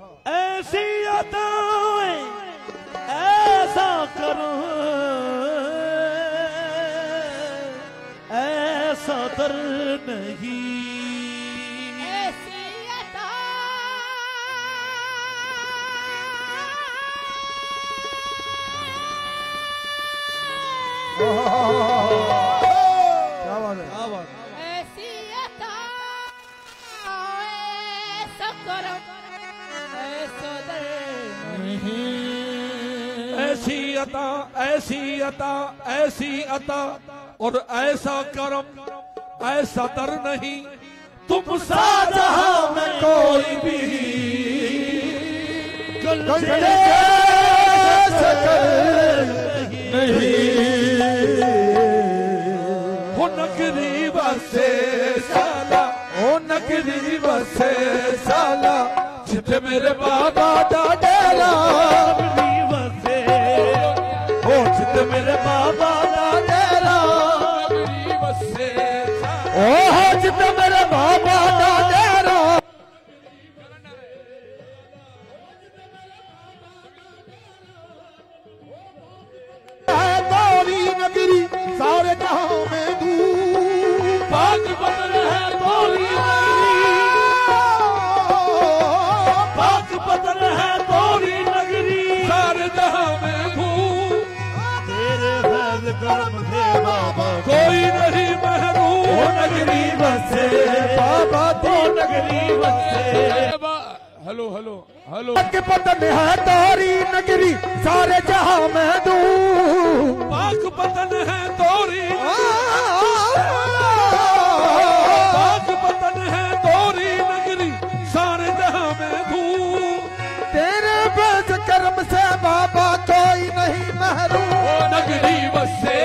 ऐसी अदाएं ऐसा करूं ऐसा दर्द नहीं ऐसी अदा क्या बात है, क्या बात है। ऐसी अदा ऐसा करो ऐसा दर्द नहीं ऐसी अता ऐसी अता ऐसी अता और ऐसा करम ऐसा दर नहीं तुम साजहां में कोई भी हो नगरी बसे साला हो नगरी बसे साला जिथे मेरे बाबा दा डेरा नगरी बसे हो जिथे मेरे बाबा दा डेरा नगरी बसे ओ जिथे मेरे बाबा दा डेरा गौरी नगरी सारे जहां में दूर पाक बदल है गौरी पाक बदल है गौरी नगरी सारे जहां में धूम तेरे फैज़ करम से बाबा कोई नहीं महरूम नगरी बसे बाबा तो नगरी बसे हेलो हेलो हेलो के पतन है गौरी नगरी सारे जहां में दूर पाक बदल है गौरी पाक बदल है गौरी नगरी सारे जहां में धूम तेरे बेज कर्म से बाबा कोई नहीं महरूम नगरी बसे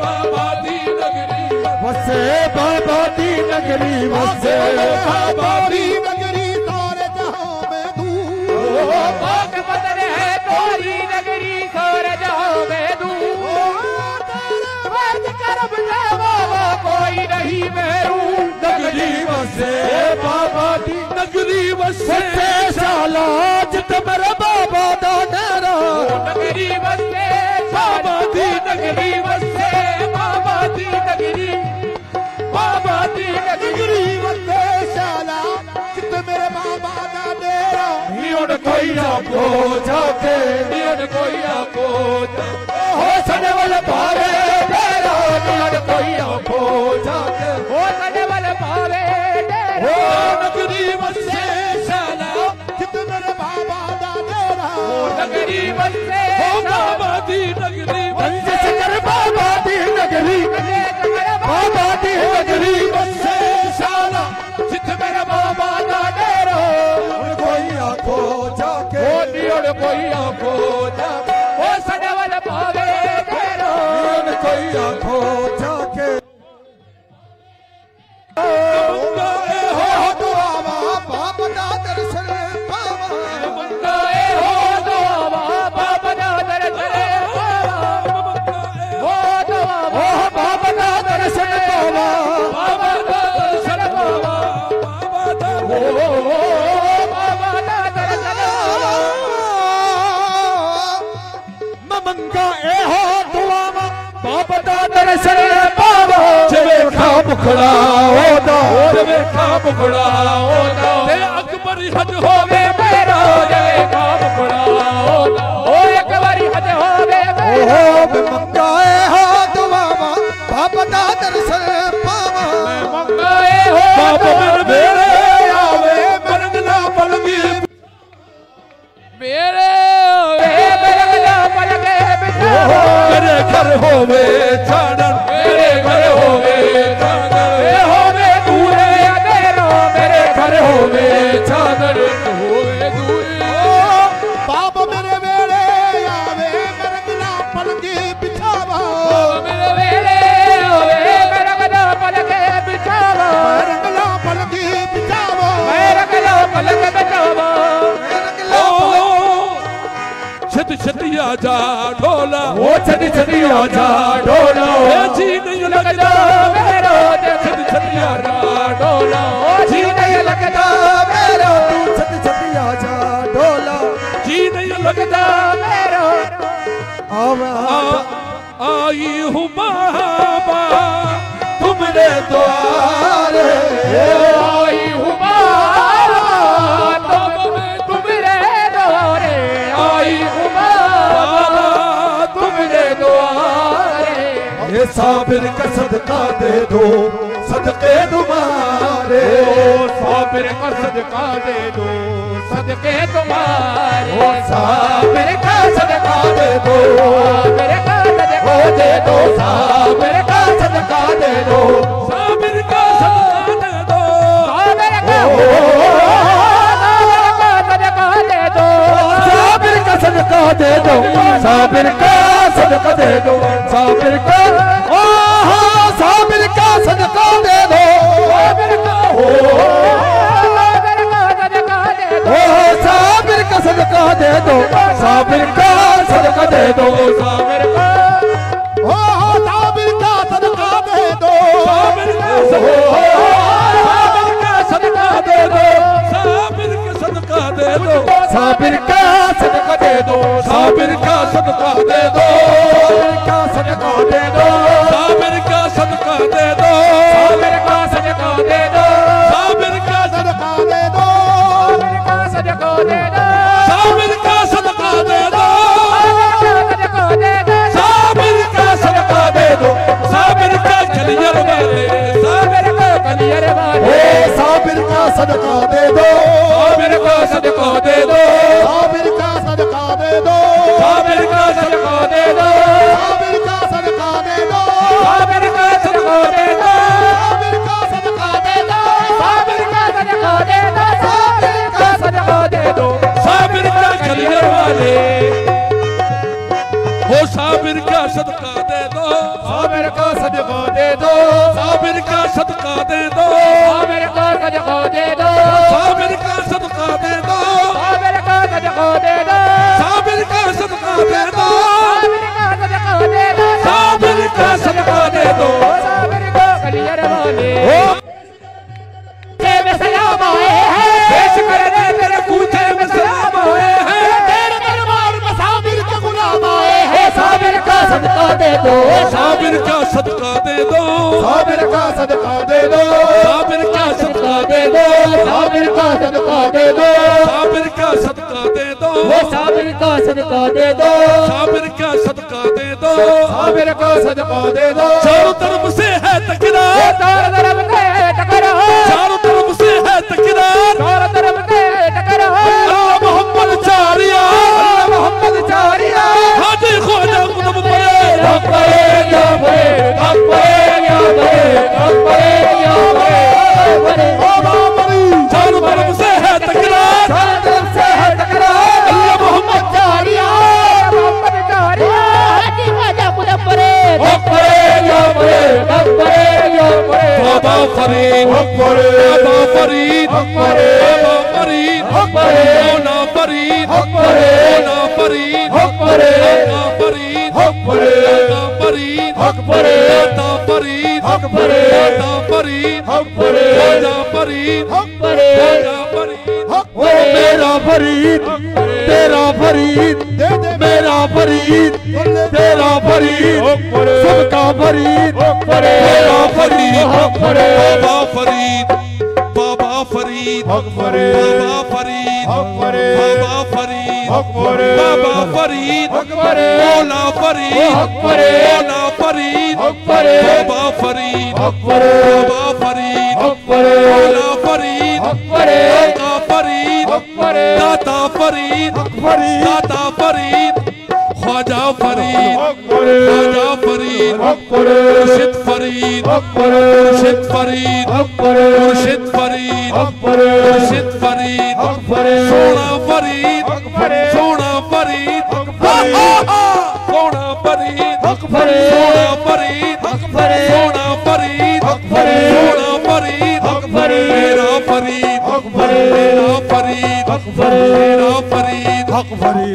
बाबा दी नगरी बसे बाबा दी नगरी बसे बाबा दी नगरी सारे जहां में दूर पाक बदल है गौरी नगरी सारे जहां में दूर वर्द करम से बाबा कोई नहीं महरूम नगरी बसे बाबा दी नगरी बसे साला जित मेरे बाबा दा डेरा नगरी बसे बाबा दी नगरी बसे बाबा दी नगरी बाबा दी नगरी बसे साला जित मेरे बाबा दा डेरा नियन कोई आपको जाके नियन कोई आपको हो सने वाले भावे तेरा नियन कोई आपको जाके हो सने वाले भावे हो नगरी बसे साला जित मेरे बाबा दा डेरा नगरी बसे हो बाबा दी नगरी बसे जिस कर बाबा दी नगरी बाबा दी नगरी बसे साला जित मेरा बाबा दा डेरा कोई आखो जाके हो नियन कोई आखो जाके हो सने वाले भावे तेरो नियन कोई आखो जाके मंगाए हो दुआवा बाप दा दर्शन पावा मंगाए हो दुआ बाप दा दर्शन पावा हो दुआ ओ बाप दा दर्शन पावा बाबा दा दर्शन पावा बाबा दा बाबा दा दर्शन मंगा ए हो दुआवा बाप दा दर्शन पावा जिवे खा मुखड़ा होदा जिवे खा मुखड़ा होदा ते अकबर हज होवे मेरा जिवे खा मुखड़ा होदा ओ एक बारी हज होवे ओ मंगा ए हो दुआवा बाप दा दर्शन पावा मंगाए हो बाप मेरे बेरे आवे मरगना पलगी मेरे बरगला पलके बिठा मेरे घर होवे चानन मेरे घर होवे चानन होवे दूरे अंधेरो मेरे घर होवे चानन होवे दूरे बाप मेरे वेले आवे मरगला पलकी बिछावा मेरे वेले होवे बरगला पलके बिठावा मरगला पलकी बिछावा बरगला पलके बिठावा छत छतिया जा ढोला ओ छती छती आजा ढोला जी नहीं लगता मेरो छत छतिया जा ढोला ओ जी नहीं लगता मेरा तू छती छती आजा ढोला लगता मेरो आई हूँ बाबा तुमरे द्वारे आई हूँ बाबा तुमरे द्वारे आई हूँ बाबा तुमरे द्वारे ये साबिर का सदका दे दो सदके तुम्हारे साबिर का सदका दे दो सदके तुम्हारे साबिर का सदका दे दो साबिर का सदका दे दो साबिर का सदका दे दो साबिर का सदका दे दो साबिर का सदका दे दो साबिर का सदका दे दो साबिर का साबिर का सदका दे दो साबिर का साबिर का सदका दे दो साबिर का सदका दे दो साबिर का साबिर का सदका दे दो साबिर का सदका दे दो साबिर का सदका दे दो साबिर का सदका दे दो साबिर का सदका दे दो साबिर का सदका दे दो साबिर का सदका दे दो साबिर का सदका दे दो साबिर का सदका दे दो साबिर का सदका दे दो साबिर का सदका दे दो साबिर का कलियर वाले साबिर का कलियर वाले साबिर का सदका दे दो साबिर का सदका दे दो साबिर का सदका दे दो साबिर का सदका दे दो साबिर का सदका दे दो साबिर का सदका दे दो साबिर का सदका दे दो साबिर का सदका दे दो साबिर का सदका दे दो साबिर का कलियर वाले हो साबिर का सदका दे दो साबिर का सदका दे दो साबिर का सदका दे दो साबिर का सदका दे दो साबिर का सदका दे दो साबिर का सदका दे दो साबिर का सदका दे दो साबिर का सदका दे साबिर का सदका दे दो दो साबिर का कलियर वाले में सलाम आए हैं पेश करने तेरे कूचे में सलाम आए हैं तेरे दरबार में साबिर के गुलाम आए हैं साबिर का सदका दे दो साबिर का सदका दे दो साबिर का सदका दे दो साबिर का सदका दे दो साबिर का सदका दे दो साबिर का सदका दे दो साबिर का सदका दे दो साबिर का सदका दे दो साबिर का सदका दे दो चारों तरफ से है तकरार चारों तरफ से टकरार चारों तरफ से है तकरार चारों तरफ से टकरार अल्लाह मोहम्मद चारिया मोहम्मद चारिया हाजी ख्वाजा कुतुब परे अकबरे या बरे अकबरे या बरे अकबरे या बरे चारों तरफ से है तकरार चारों तरफ से है टकरार अल्लाह मोहम्मद चारिया मोहम्मद चारिया हाजी ख्वाजा कुतुब परे अकबरे या बरे अकबरे या बरे बाबा फरीद बाबा फरीद बाबा फरीद मौला फरीद मौला फरीद मौला फरीद मौला फरीद दाता फरीद दाता फरीद मौला फरीद मौला फरीद मेरा फरीद तेरा फरीद मेरा फरीद तेरा फरीद सबका फरीद मेरा फरीद बाबा फरीद बाबा फरीद बाबा फरीद बाबा फरीद बाबा फरीद मौला फरीद मौला फरीद बाबा फरीद बाबा फरीद मौला फरीद दाता फरीद दाता फरीद दाता फरीद ख्वाजा फरीद ख्वाजा फरीद मुर्शिद फरीद मुर्शिद फरीद मुर्शिद फरीद मुर्शिद फरीद सोना फरीद सोना फरीद सोना फरीद सोना फरीद सोना फरीद सोना फरीद मेरा फरीद मेरा फरीद मेरा फरीद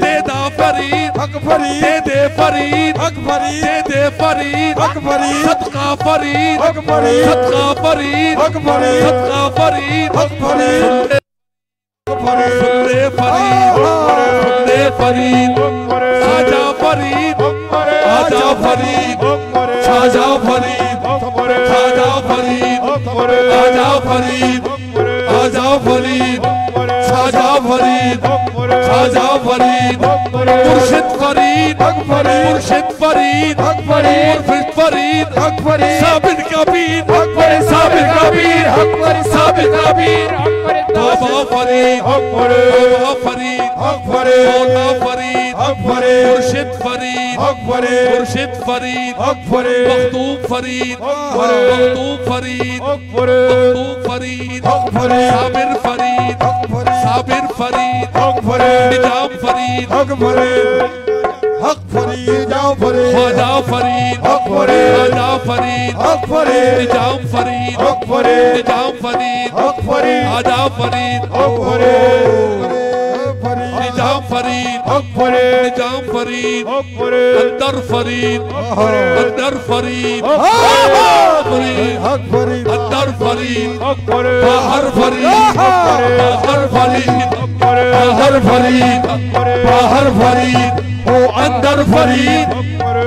देदा फरीद दे दे फरीद दे दे फरीद सदका फरीद सदका फरीद सदका फरीद सुन ले फरीद सुन ले फरीद आजा फरीद आजा फरीद आजा फरीद आजा फरीद आजा फरीद आजा फरीद आजा फरीद आजा फरीद मुर्शिद फरीद मुर्शिद फरीद मुर्शिद फरीद साबिर कबीर साबिर कबीर साबिर कबीर बाबा फरीद बाबा फरीद मौला फरीद मुर्शिद फरीद मुर्शिद फरीद मखदूम फरीद मखदूम फरीद मखदूम फरीद साबिर फरीद साबिर फरीद निजाम फरीद हक फरीद जाओ फरीद ख्वाजा फरीद ख्वाजा फरीद निजाम फरीद निजाम फरीद आजा फरीद निजाम फरीद निजाम फरीद अंदर फरीद अंदर फरीद अंदर फरीद बाहर फरीद बाहर फरीद बाहर फरीद बाहर फरीद ओ अंदर फरीद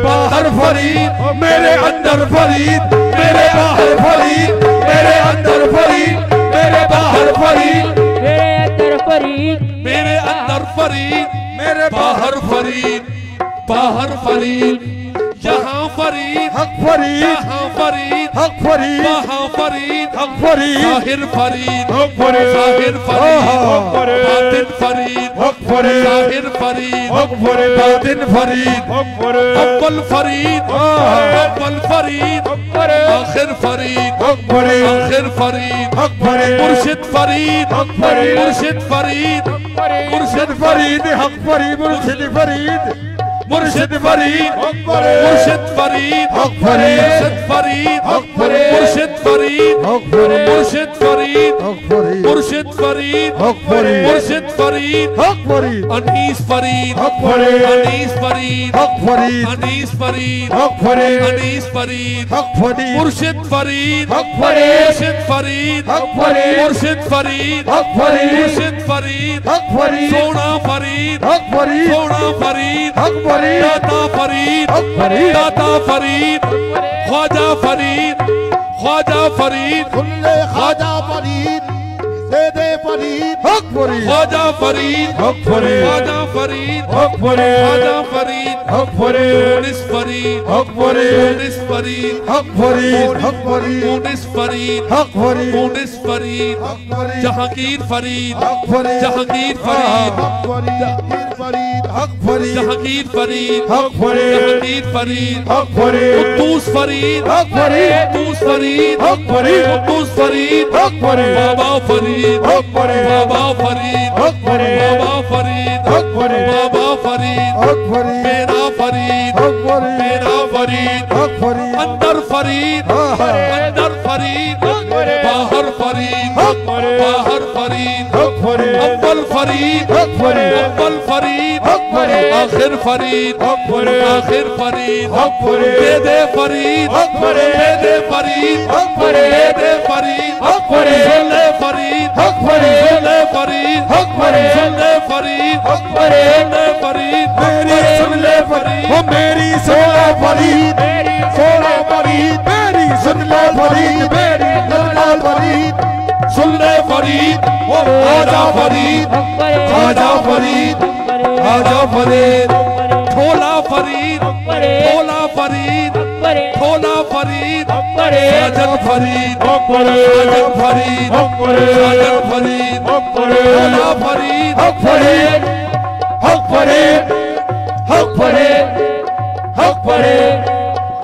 बाहर फरीद मेरे अंदर फरीद मेरे बाहर फरीद मेरे अंदर फरीद मेरे बाहर फरीद मेरे अंदर फरीद मेरे अंदर फरीद मेरे बाहर फरीद बाहर फरीद यहाँ फरीद हक फरीद यहाँ फरीद हक फरीद वहाँ फरीद हक फरीद जाहिर फरीद हक फरीद जाहिर फरीद बातिन फरीद हक फरीद जाहिर फरीद हक फरीद बातिन फरीद अव्वल फरीद अव्वल फरीद आखिर फरीद हक फरीद आखिर फरीद हक फरीद मुर्शिद फरीद हक फरीद मुर्शिद फरीद मुर्शिद फरीद हक फरीद मुर्शिद फरीद मुर्शिद फरीद मुर्शिद फरीद हक फरीद मुर्शिद फरीद मुर्शिद फरीद हक फरीद मुर्शिद फरीद हक फरीद मुर्शिद फरीद हक फरीद अनीस फरीद हक फरीद अनीस फरीद हक फरीद अनीस फरीद हक फरीद अनीस फरीद हक फरीद मुर्शिद फरीद हक फरीद मुर्शिद फरीद हक फरीद मुर्शिद फरीद हक फरीद मुर्शिद फरीद हक फरीद सोना फरीद हक फरीद सोना फरीद हक फरीद दाता फरीद हक फरीद दाता फरीद ख्वाजा फरीद ख्वाजा फरीद ख्वाजा फरीद दे दे फरीद हक फरीद ख्वाजा फरीद हक फरीद ख्वाजा फरीद हक फरीद ख्वाजा फरीद हक फरीद मुनिस फरीद हक फरीद मुनिस फरीद हक फरीद हक फरीद मुनिस फरीद हक फरीद मुनिस फरीद हक फरीद जहांगीर फरीद हक फरीद जहांगीर फरीद हक फरीद हक फरीद जहांगीर फरीद हक फरीद जहांगीर फरीद हक फरीद कुद्दूस फरीद हक फरीद कुद्दूस फरीद हक फरीद कुद्दूस फरीद हक फरीद बाबा फरीद हक फरीद बाबा फरीद हक फरीद बाबा फरीद हक फरीद बाबा फरीद हक फरीद मेरा फरीद हक फरीद मेरा फरीद हक फरीद अंदर फरीद अंदर फरीद बाहर फरीद हक बाहर फरीद हक फरीद अव्वल फरीद हक फरीद अव्वल फरीद हक फरीद आखिर फरीद हक फरीद आखिर फरीद हक फरीद दे दे फरीद हक फरीद दे दे फरीद हक फरीद दे दे फरीद हक फरीद सुन ले फरीद हक फरीद सुन ले फरीद हक फरीद सुन ले फरीद हक फरीद सुन ले फरीद मेरी सुन ले फरीद ओ मेरी सुन ले फरीद सुन ले फरीद मेरी सुन ले फरीद मेरी सुन ले फरीद सुन ले फरीद आजा फरीद आजा फरीद आजा फरीद ठोला फरीद ठोला फरीद ठोला फरीद साजन फरीद साजन फरीद साजन फरीद ठोला फरीद हक फरीद हक फरीद हक फरीद हक फरीद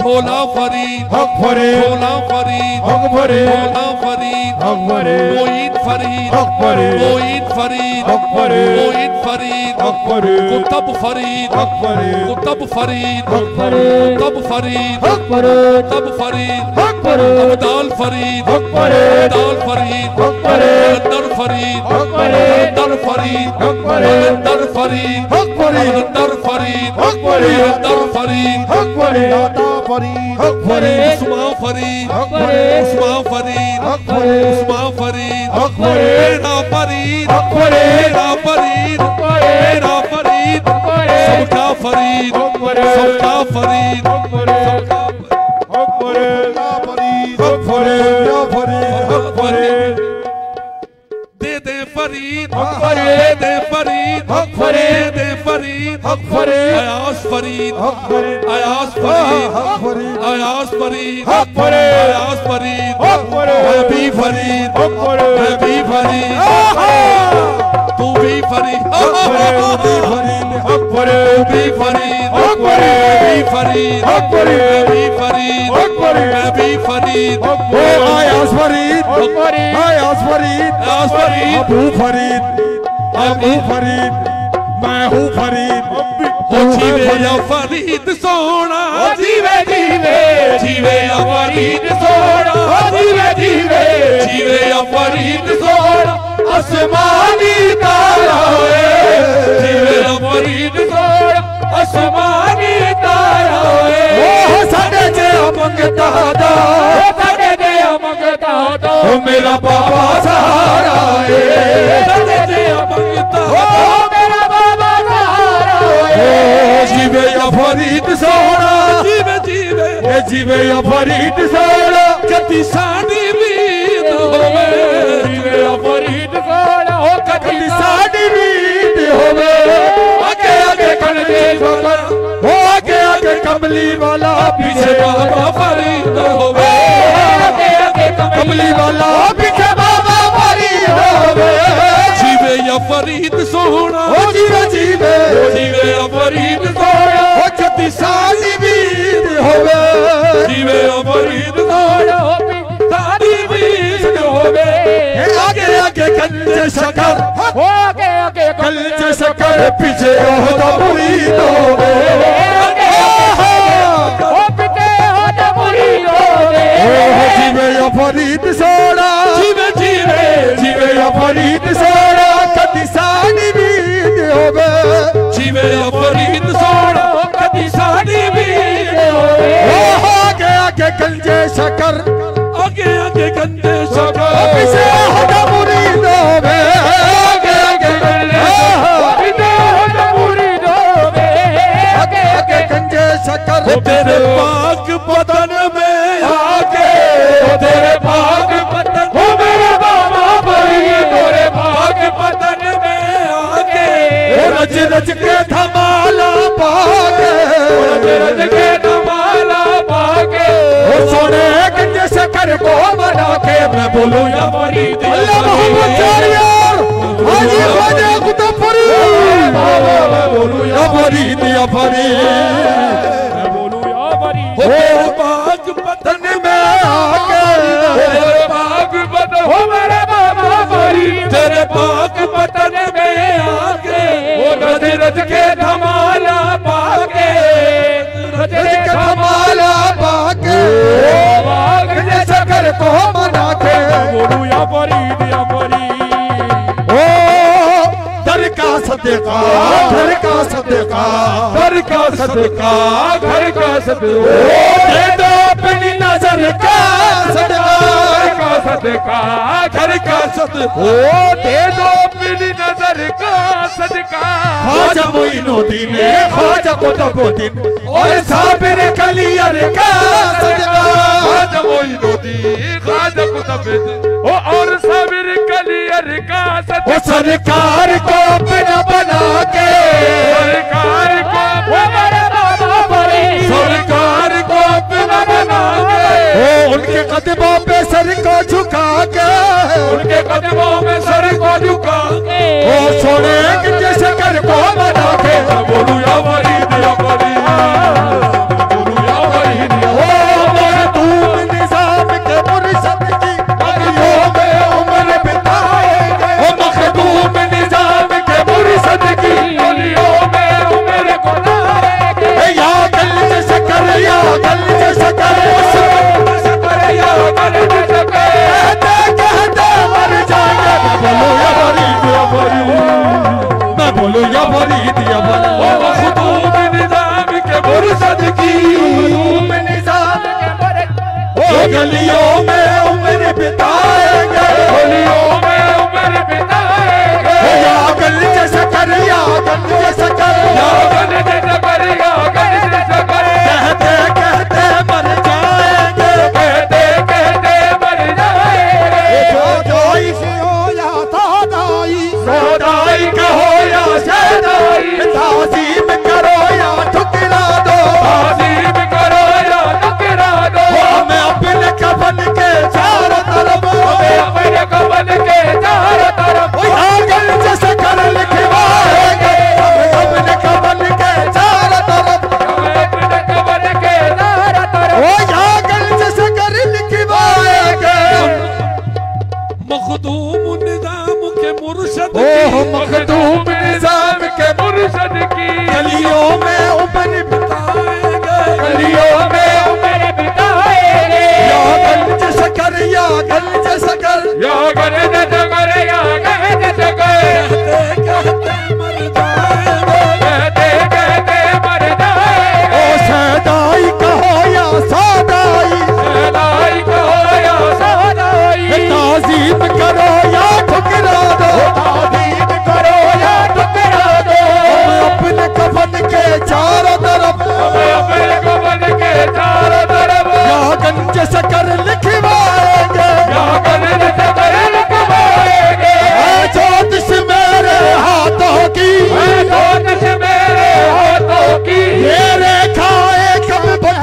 ठोला फरीद हक फरीद ठोला फरीद हक फरीद ठोला फरीद हक फरीद मोईन फरीद हक फरीद मोईन फरीद हक फरीद मोईन फरीद हक फरीद कुतब फरीद हक फरीद कुतब फरीद हक फरीद कुतब फरीद हक फरीद कुतब फरीद हक फरीद अब्दाल फरीद हक फरीद अब्दाल फरीद हक फरीद अंदर फरीद हक फरीद अंदर फरीद हक फरीद अंदर फरीद हक फरीद अंदर फरीद हक फरीद अंदर फरीद हक फरीद दाता फरीद हक फरीद उस्मा फरीद हक फरीद उस्मा फरीद हक फरीद उस्मा फरीद हक फरीद मेरा फरीद हक फरीद मेरा फरीद मेरा फरीद सबका फरीद दे दे फरीद दे दे फरीद दे दे फरीद अयास फरीद अयास फरीद अयास फरीद अयास फरीद मैं भी फरीद तू भी फरीद भी फरीद फरीद भी फरीद मैं भी फरीद आयास फरीद आयास फरीद अबू फरीद मैं हूँ फरीद जीवे या फरीद सोना जीवे जीवे जीवे या फरीद सोना जीवे जीवे जीवे या फरीद सोना आसमानी तारा जीवे या फरीद सोना आसमानी तारा साडे जे मंगता दा साडे जे मंगता दा मेरा बाबा सहारा साडे जे मंगता मेरा बाबा सहारा जीवे या फरीद सोना जीवे जीवे जीवे या फरीद सोना कति साडी बीत होवे जीवे या फरीद सोना हो कति साडी बीत होवे आगे आगे कलजी वाला हो आगे आगे कमली वाला पीछे बाबा फरीद होवे आगे आगे कमली वाला पीछे बाबा फरीद होवे जीवे या फरीद सोना हो जीवे जीवे जीवे या फरीद सोना हो कति साडी बीत होवे जीवे या फरीद सोना साडी बीत होवे आगे आगे कंजे शकर हो आगे आगे कंजे शकर पीछे होता मुरीद होवे हो पीछे होता मुरीद होवे जीवे या फरीद सोना जीवे जीवे जीवे या फरीद सोना कति साडी बीत होवे जीवे या फरीद सोना कति साडी बीत होवे आगे आगे कंजे शकर आगे आगे कंजे शकर पीछे होता मुरीद होवे आगे आगे पीछे होता मुरीद होवे आगे आगे कंजे शकर तेरे पाक बदन में आके तेरे पाक बदन हो मेरे बाबा फरीद तेरे पाक बदन में आके रच रच के धमाला पाके रज के धमाला पाके सोने कंजे शकर को बना के मैं बोलूं या फरीद अल्लाह मोहम्मद यार हाजी ख्वाजा कुतुब फरीद बोलूं या फरीद या फरीद मैं बोलूं या फरीद हो तेरे पाक बदन में आके तेरे पाक बदन हो मेरे बाबा फरीद तेरे पाक बदन में आके वो रज रज के धमाला पाके रज रच के धमाला पाके कंजे शकर को बना के बोलूं या फरीद या फरीद ओ दर का सदका घर का सदका घर का सदका घर का सदका दे दो अपनी नजर का सदका सदका घर का सदका दे दो अपनी नजर का सदका ख्वाजा मोइनुद्दीन ख्वाजा कुतुबुद्दीन और साबिर कलियर का सदका ख्वाजा मोइनुद्दीन ख्वाजा कुतुबुद्दीन ओ और साबिर कलियर का वो सदका सरकार को अपना बना के सरकार को वो मेरे बाबा फरीद सरकार को अपना बना के वो उनके कदमों पे सर को झुका के उनके कदमों में सर को झुका वो सोने कंजे शकर को बना के बोलू या फरीद या फरीद बोलू या फरीद वो मखदूम निजाम के मुर्शद की गलियों में उम्र बिताएंगे वो मखदूम निजाम के मुर्शद की गलियों में उम्र को लाएंगे या कंजे शकर या कंजे शकर या कहते कहते मर जाएंगे मैं बोलूं या फरीद या फरीद वो मखदूम निजाम के मुर्शद की निजाम के मरे वो गलियों में उम्र बिताएंगे गलियों में उम्र बिताएंगे या कंजे शकर या कंजे शकर या कहते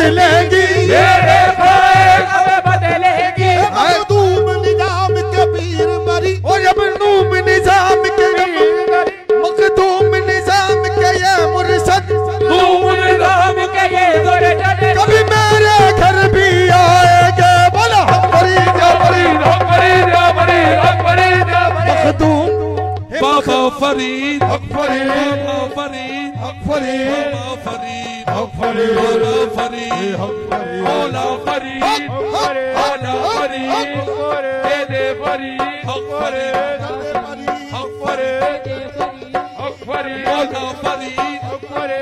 बदलेगी, तेरे खाए कब बदलेगी। मखदूम निजाम के पीर मरी, और जब नूम निजाम के मखदूम निजाम के ये मुर्शद, नूम निजाम के ये मुर्शद, कभी मेरे घर भी आएंगे। बोला हक फरीद या फरीद, हक फरीद या फरीद, हक फरीद या फरीद। मखदूम बाबा फरीद, हक फरीद, बाबा फरीद, हक फरीद, बाबा फरीद, हक फरीद, मौला फरीद, हक फरीद, मौला फरीद, मौला फरीद, दे दे फरीद, हक फरीद, हक फरीद, हक फरीद, मौला फरीद,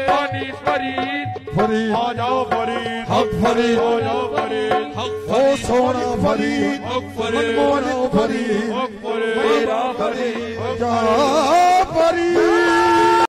पानी फरीद, फरीद आ जाओ फरीद, हक फरीद, हो जाओ फरीद, हक ओ फरीद, सोना फरीद, हक फरीद, मनमोहना फरीद, हक फरीद, मेरा फरीद, जा